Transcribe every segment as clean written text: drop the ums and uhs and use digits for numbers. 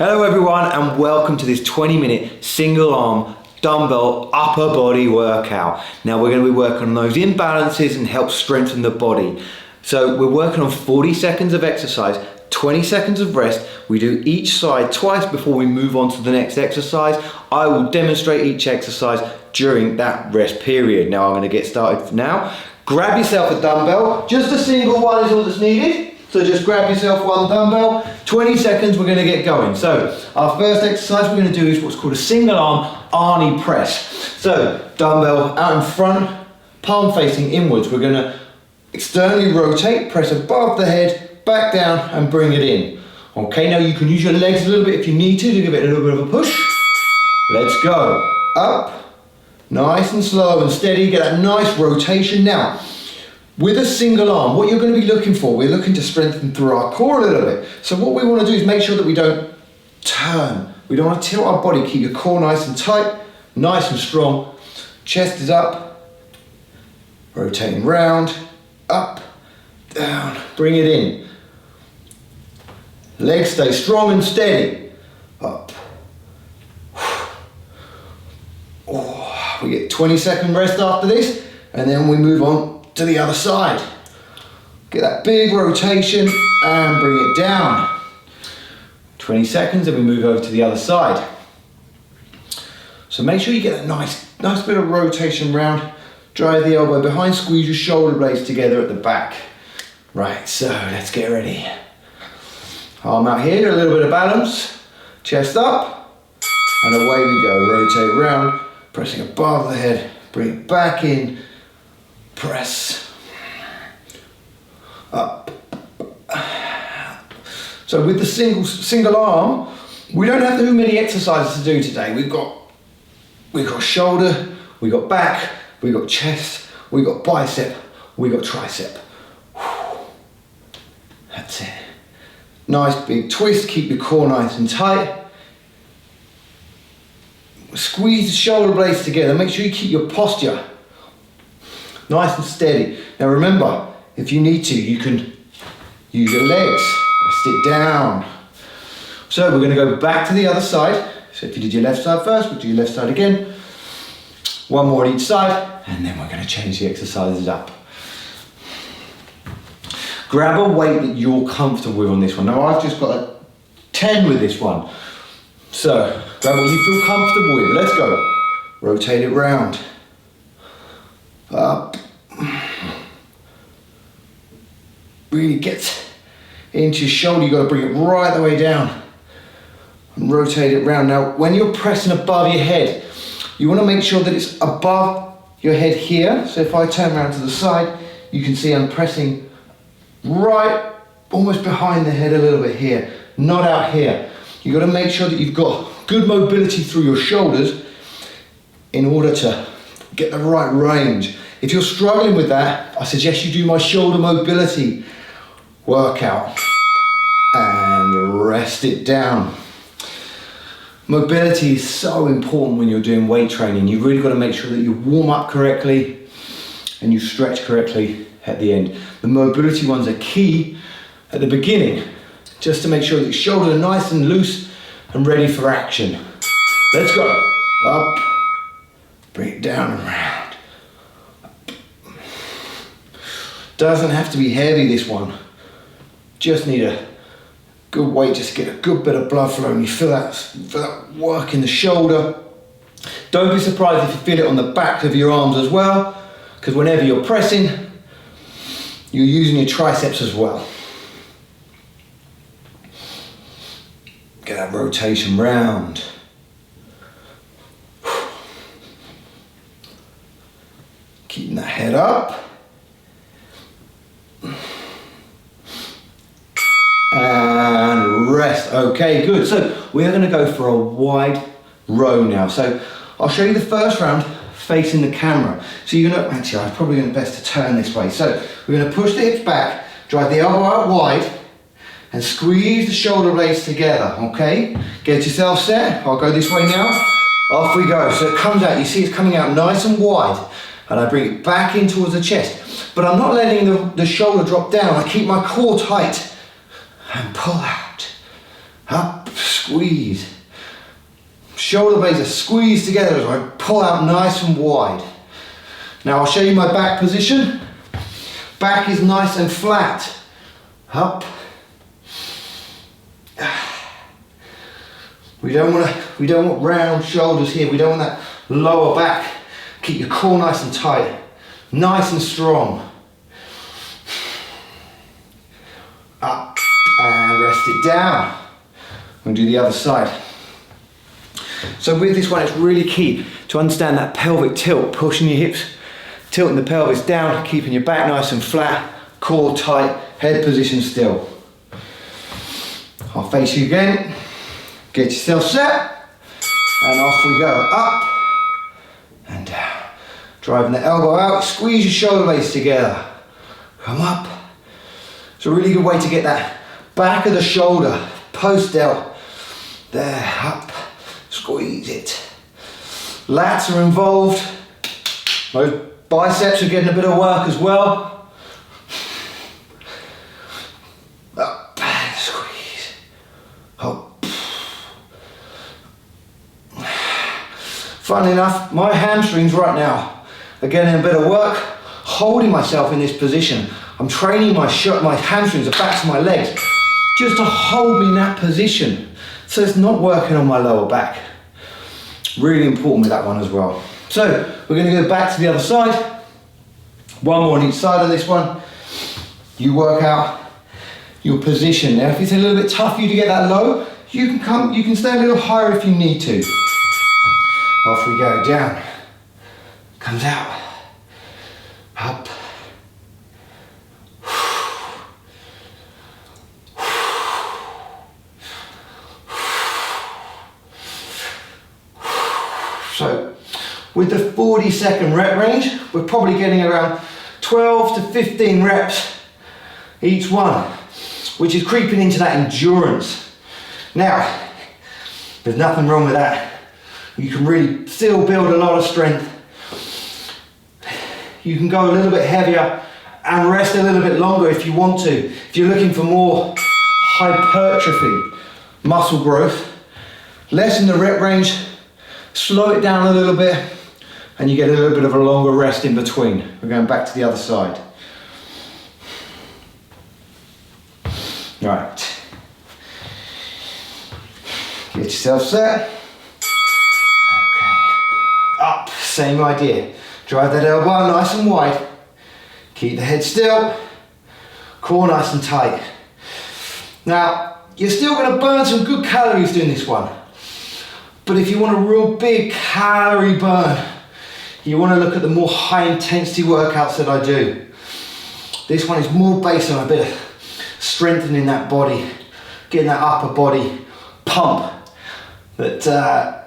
Hello everyone and welcome to this 20-minute single arm dumbbell upper body workout. Now we're going to be working on those imbalances and help strengthen the body. So we're working on 40 seconds of exercise, 20 seconds of rest. We do each side twice before we move on to the next exercise. I will demonstrate each exercise during that rest period. Now I'm going to get started now. Grab yourself a dumbbell, just a single one is all that's needed. So just grab yourself one dumbbell, 20 seconds, we're gonna get going. So our first exercise we're gonna do is what's called a single arm Arnie press. So dumbbell out in front, palm facing inwards. We're gonna externally rotate, press above the head, back down and bring it in. Okay, now you can use your legs a little bit if you need to give it a little bit of a push. Let's go. Up, nice and slow and steady, get that nice rotation. Now, with a single arm, what you're going to be looking for, we're looking to strengthen through our core a little bit. So what we want to do is make sure that we don't turn. We don't want to tilt our body. Keep your core nice and tight, nice and strong. Chest is up, rotating round, up, down, bring it in. Legs stay strong and steady. Up. Oh, we get 20-second rest after this, and then we move on to the other side. Get that big rotation and bring it down. 20 seconds and we move over to the other side. So make sure you get a nice bit of rotation round. Drive the elbow behind, squeeze your shoulder blades together at the back. Right, so let's get ready. Arm out here, a little bit of balance. Chest up and away we go. Rotate round, pressing above the head, bring it back in. Press up. So with the single arm, we don't have too many exercises to do today. We've got shoulder, we've got back, we've got chest, we've got bicep, we've got tricep. That's it. Nice big twist, keep your core nice and tight. Squeeze the shoulder blades together, make sure you keep your posture nice and steady. Now remember, if you need to, you can use your legs. Rest it down. So we're going to go back to the other side. So if you did your left side first, we'll do your left side again. One more on each side, and then we're going to change the exercises up. Grab a weight that you're comfortable with on this one. Now I've just got a 10 with this one. So grab what you feel comfortable with. Let's go. Rotate it round. Up. Really get into your shoulder, you've got to bring it right the way down and rotate it round. Now when you're pressing above your head, you want to make sure that it's above your head here. So if I turn around to the side, you can see I'm pressing right almost behind the head a little bit here, not out here. You've got to make sure that you've got good mobility through your shoulders in order to get the right range. If you're struggling with that, I suggest you do my shoulder mobility workout and rest it down. Mobility is so important when you're doing weight training. You've really got to make sure that you warm up correctly and you stretch correctly at the end. The mobility ones are key at the beginning, just to make sure that your shoulders are nice and loose and ready for action. Let's go. Up, bring it down and round. Doesn't have to be heavy, this one. Just need a good weight, just get a good bit of blood flow and you feel that work in the shoulder. Don't be surprised if you feel it on the back of your arms as well, because whenever you're pressing, you're using your triceps as well. Get that rotation round. Keeping that head up. And rest. Okay, good. So we're going to go for a wide row now. So I'll show you the first round facing the camera. So you're going to, actually I'm probably going to best to turn this way. So we're going to push the hips back, drive the elbow out wide and squeeze the shoulder blades together, okay? Get yourself set. I'll go this way now. Off we go. So it comes out, you see it's coming out nice and wide and I bring it back in towards the chest. But I'm not letting the shoulder drop down. I keep my core tight and pull out Up, squeeze. Shoulder blades are squeezed together as I pull out nice and wide. Now I'll show you my back position. Back is nice and flat. Up. We don't want round shoulders here. We don't want that lower back. Keep your core nice and tight, nice and strong. Up and rest it down. We'll do the other side. So with this one, it's really key to understand that pelvic tilt, pushing your hips, tilting the pelvis down, keeping your back nice and flat, core tight, head position still. I'll face you again. Get yourself set, and off we go. Up and down. Driving the elbow out, squeeze your shoulder blades together. Come up. It's a really good way to get that back of the shoulder, post delt. There, up, squeeze it. Lats are involved. Those biceps are getting a bit of work as well. Up, squeeze. Up. Funnily enough, my hamstrings right now are getting a bit of work holding myself in this position. I'm training my hamstrings, the backs of my legs, just to hold me in that position. So it's not working on my lower back. Really important with that one as well. So we're going to go back to the other side. One more on each side of this one. You work out your position. Now if it's a little bit tough for you to get that low, you can stay a little higher if you need to. Off we go, down, comes out, up, so with the 40-second rep range, we're probably getting around 12 to 15 reps each one, which is creeping into that endurance. Now, there's nothing wrong with that. You can really still build a lot of strength. You can go a little bit heavier and rest a little bit longer if you want to. If you're looking for more hypertrophy, muscle growth, lessen the rep range, slow it down a little bit, and you get a little bit of a longer rest in between. We're going back to the other side. Right. Get yourself set. Up, same idea. Drive that elbow out nice and wide. Keep the head still. Core nice and tight. Now, you're still going to burn some good calories doing this one. But if you want a real big calorie burn, you want to look at the more high intensity workouts that I do. This one is more based on a bit of strengthening that body, getting that upper body pump that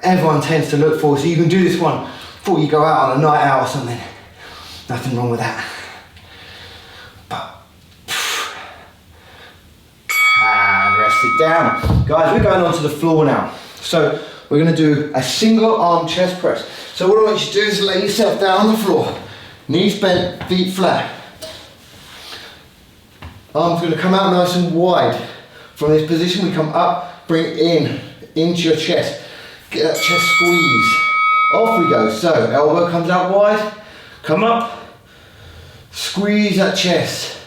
everyone tends to look for. So you can do this one before you go out on a night out or something. Nothing wrong with that. But, and rest it down. Guys, we're going onto the floor now. So we're going to do a single arm chest press. So what I want you to do is lay yourself down on the floor. Knees bent, feet flat. Arms going to come out nice and wide. From this position we come up, bring it in, into your chest. Get that chest squeeze. Off we go. So elbow comes out wide, come up, squeeze that chest.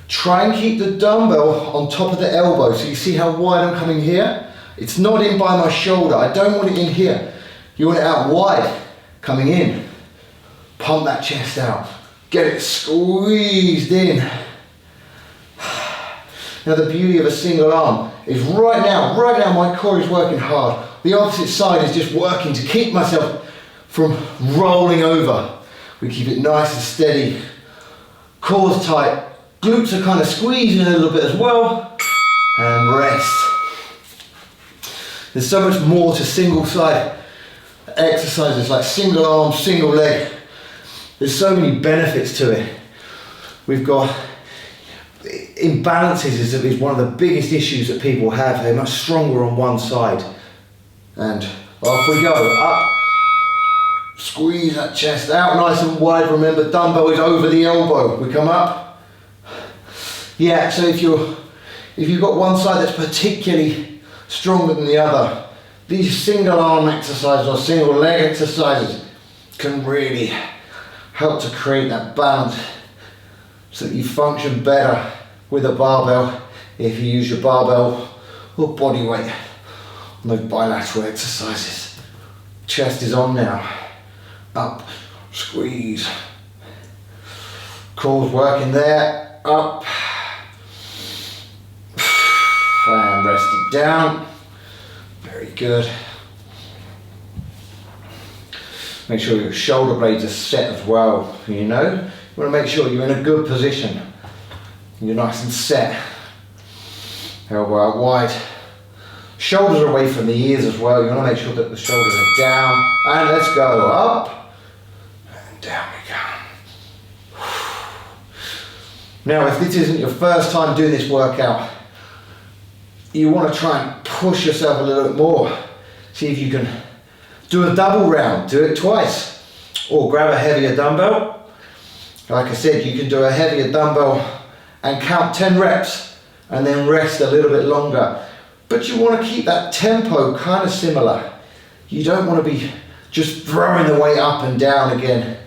Try and keep the dumbbell on top of the elbow. So you see how wide I'm coming here? It's not in by my shoulder. I don't want it in here. You want it out wide, coming in. Pump that chest out. Get it squeezed in. Now the beauty of a single arm is right now my core is working hard. The opposite side is just working to keep myself from rolling over. We keep it nice and steady. Core's tight. Glutes are kind of squeezing a little bit as well. And rest. There's so much more to single side exercises like single arm, single leg. There's so many benefits to it. We've got imbalances is one of the biggest issues that people have. They're much stronger on one side. And off we go, up. Squeeze that chest out nice and wide. Remember, dumbbell is over the elbow. We come up. Yeah, so if you've got one side that's particularly stronger than the other. These single arm exercises or single leg exercises can really help to create that balance so that you function better with a barbell if you use your barbell or body weight on those bilateral exercises. Chest is on now. Up, squeeze. Core's working there. Up. And rest it down. Very good. Make sure your shoulder blades are set as well. You know, you want to make sure you're in a good position. You're nice and set. Elbow out wide. Shoulders are away from the ears as well. You want to make sure that the shoulders are down. And let's go up. And down we go. Now, if this isn't your first time doing this workout, you want to try and push yourself a little bit more. See if you can do a double round, do it twice. Or grab a heavier dumbbell. Like I said, you can do a heavier dumbbell and count 10 reps and then rest a little bit longer. But you want to keep that tempo kind of similar. You don't want to be just throwing the weight up and down again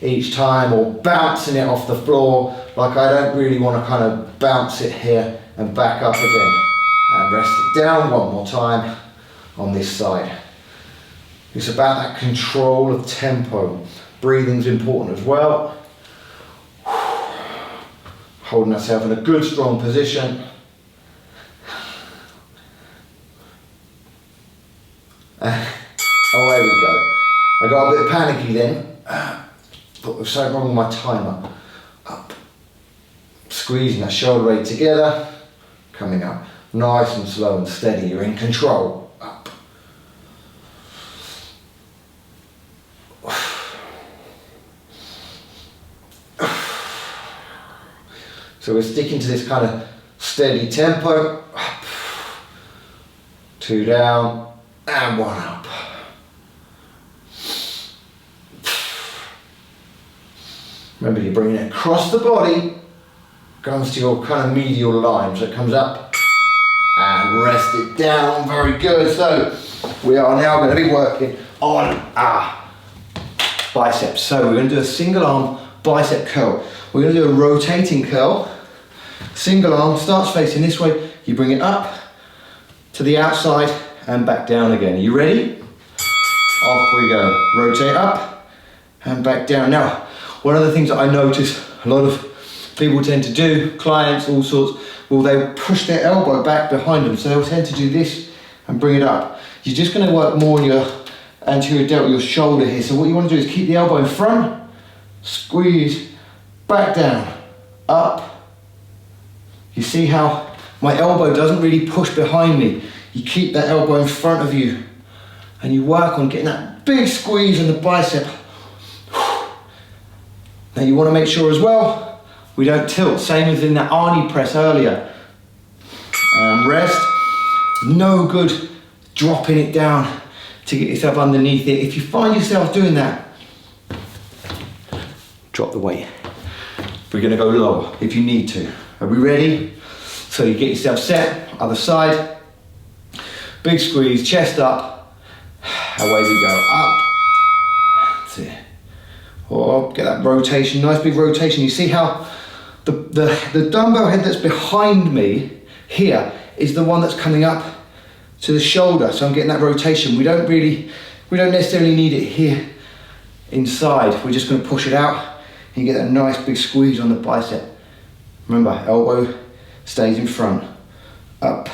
each time or bouncing it off the floor. Like I don't really want to kind of bounce it here and back up again. And rest it down one more time on this side. It's about that control of tempo. Breathing's important as well. Holding ourselves in a good strong position. Away we go. I got a bit panicky then. Thought there was something wrong with my timer. Up. Squeezing that shoulder blade together. Coming up. Nice and slow and steady. You're in control. Up. So we're sticking to this kind of steady tempo. Up. 2 down and 1 up. Remember, you're bringing it across the body, comes to your kind of medial line, so it comes up and rest it down. Very good. So we are now going to be working on our biceps. So we're going to do a single arm bicep curl. We're going to do a rotating curl. Single arm starts facing this way. You bring it up to the outside and back down again. Are you ready? Off we go. Rotate up and back down. Now, one of the things that I notice a lot of people tend to do, clients, all sorts, well, they push their elbow back behind them, so they'll tend to do this and bring it up. You're just going to work more on your anterior delt, your shoulder here. So what you want to do is keep the elbow in front, squeeze, back down, up. You see how my elbow doesn't really push behind me. You keep that elbow in front of you and you work on getting that big squeeze in the bicep. Now you want to make sure as well, we don't tilt, same as in that Arnie press earlier. Rest, no good dropping it down to get yourself underneath it. If you find yourself doing that, drop the weight. We're going to go lower if you need to. Are we ready? So you get yourself set, other side, big squeeze, chest up, away we go, up, that's it. Or get that rotation, nice big rotation. You see how the dumbbell head that's behind me here is the one that's coming up to the shoulder. So I'm getting that rotation. We don't necessarily need it here inside. We're just going to push it out and you get that nice big squeeze on the bicep. Remember, elbow stays in front, up.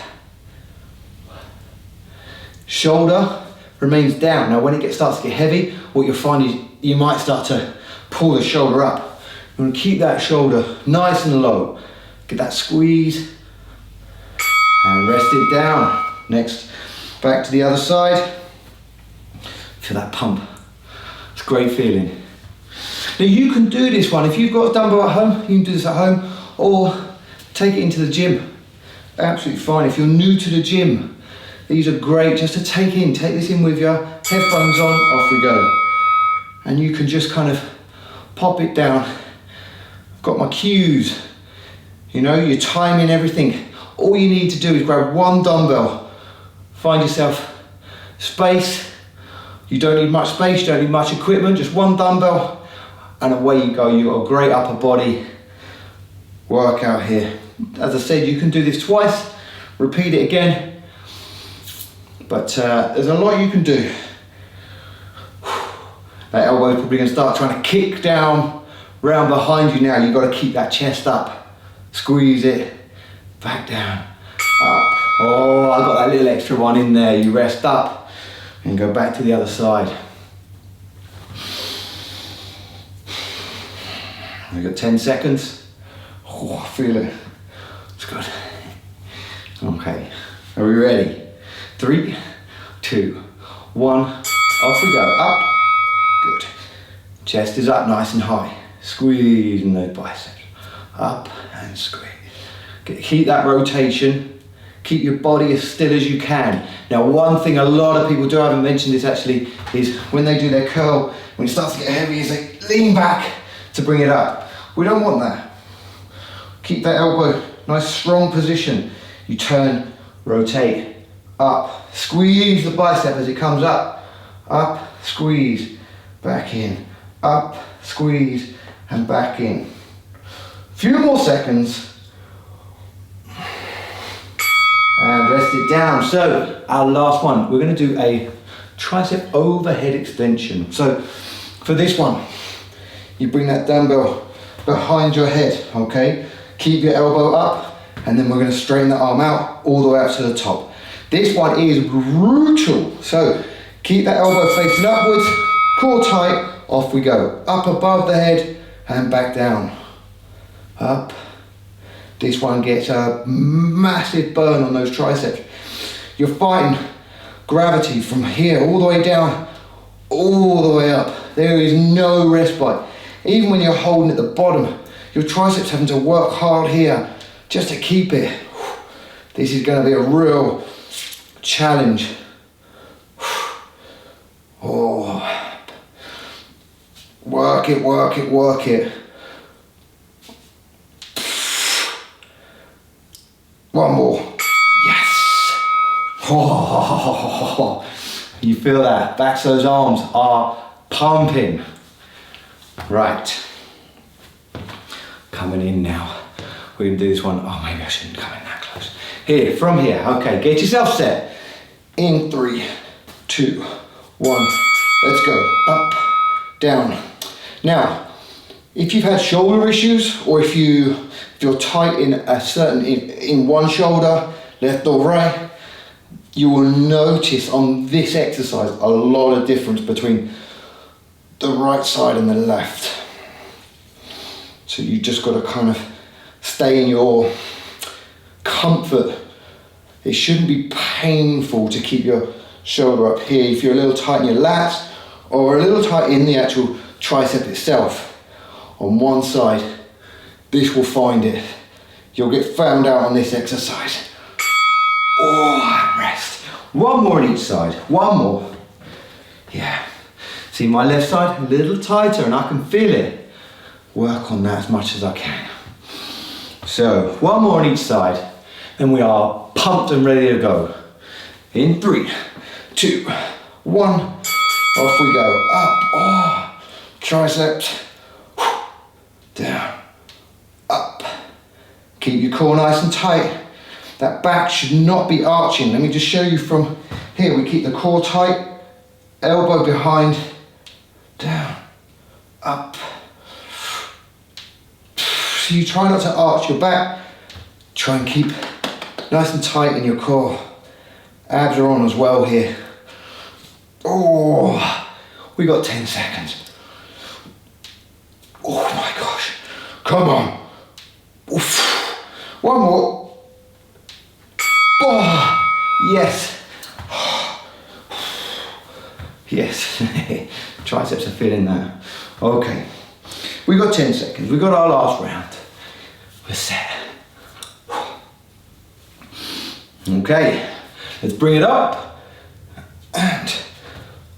Shoulder remains down. Now when it starts to get heavy, what you'll find is you might start to pull the shoulder up. You want to keep that shoulder nice and low. Get that squeeze and rest it down. Next, back to the other side. Feel that pump. It's a great feeling. Now you can do this one. If you've got a dumbbell at home, you can do this at home or take it into the gym. Absolutely fine. If you're new to the gym, these are great just to take this in with your headphones on, off we go. And you can just kind of pop it down. I've got my cues, you know, you're timing everything. All you need to do is grab one dumbbell find yourself space. You don't need much space, you don't need much equipment, just one dumbbell, and away you go. You've got a great upper body workout here. As I said, you can do this twice, repeat it again, but there's a lot you can do. That elbow is probably going to start trying to kick down round behind you now. You've got to keep that chest up, squeeze it, back down, up. Oh, I got that little extra one in there. You rest up and go back to the other side. We've got 10 seconds. Oh, I feel it. It's good. Okay, are we ready? 3, 2, 1, off we go. Up. Good. Chest is up nice and high. Squeezing those biceps. Up and squeeze. Keep that rotation. Keep your body as still as you can. Now, one thing a lot of people do, I haven't mentioned this actually, is when they do their curl, when it starts to get heavy, is they lean back to bring it up. We don't want that. Keep that elbow, nice strong position. You turn, rotate, up. Squeeze the bicep as it comes up. Up, squeeze, back in. Up, squeeze, and back in. Few more seconds. And rest it down. So, our last one, we're going to do a tricep overhead extension. So, for this one, you bring that dumbbell behind your head, okay? Keep your elbow up, and then we're going to straighten the arm out all the way up to the top. This one is brutal. So, keep that elbow facing upwards, core tight, off we go. Up above the head and back down. Up. This one gets a massive burn on those triceps. You're fighting gravity from here all the way down, all the way up. There is no respite. Even when you're holding at the bottom, your triceps having to work hard here just to keep it. This is going to be a real challenge. Oh, work it, work it, work it. One more. Yes. Oh, you feel that? Back to those arms are pumping. Right. Coming in now. We're going to do this one. Oh, maybe I shouldn't come in that close. Here, from here. Okay, get yourself set. In 3, 2, 1. Let's go. Up, down. Now, if you've had shoulder issues, or if you're tight in a certain, in one shoulder, left or right, you will notice on this exercise a lot of difference between the right side and the left. So you just got to kind of stay in your comfort. It shouldn't be painful to keep your shoulder up here if you're a little tight in your lats or a little tight in the actual tricep itself. On one side, this will find it. You'll get found out on this exercise. Oh, rest. One more on each side. One more. Yeah. See my left side? A little tighter and I can feel it. Work on that as much as I can. So, one more on each side. And we are pumped and ready to go. In 3, 2, 1. Off we go. Up. Oh. Triceps. Down. Up. Keep your core nice and tight. That back should not be arching. Let me just show you from here. We keep the core tight, elbow behind, down, up. So you try not to arch your back. Try and keep nice and tight in your core. Abs are on as well here. Oh, we got 10 seconds. Oh my gosh. Come on. Oof. One more. Oh, yes. Yes. Triceps are feeling that. Okay. We got 10 seconds. We got our last round. We're set. Okay. Let's bring it up. And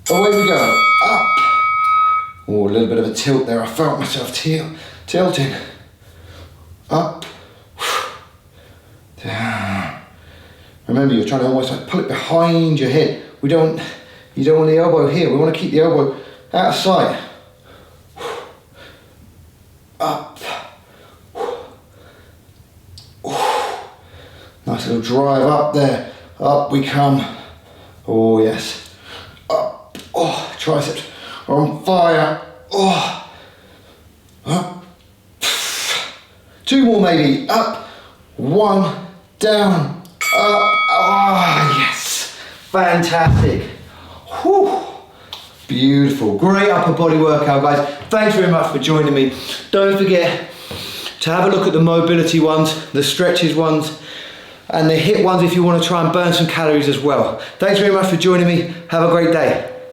away we go. Up. Oh, a little bit of a tilt there. I felt myself tilting. Up. Down. Remember, you're trying trying to almost like pull it behind your head. You don't want the elbow here. We want to keep the elbow out of sight. Up. Nice little drive up there. Up we come. Oh yes. Up. Oh, triceps are on fire. Oh. Up. 2 more maybe. Up. 1. Down. Up. Ah, yes. Fantastic. Whew. Beautiful. Great upper body workout, guys. Thanks very much for joining me. Don't forget to have a look at the mobility ones, the stretches ones, and the HIIT ones if you want to try and burn some calories as well. Thanks very much for joining me. Have a great day.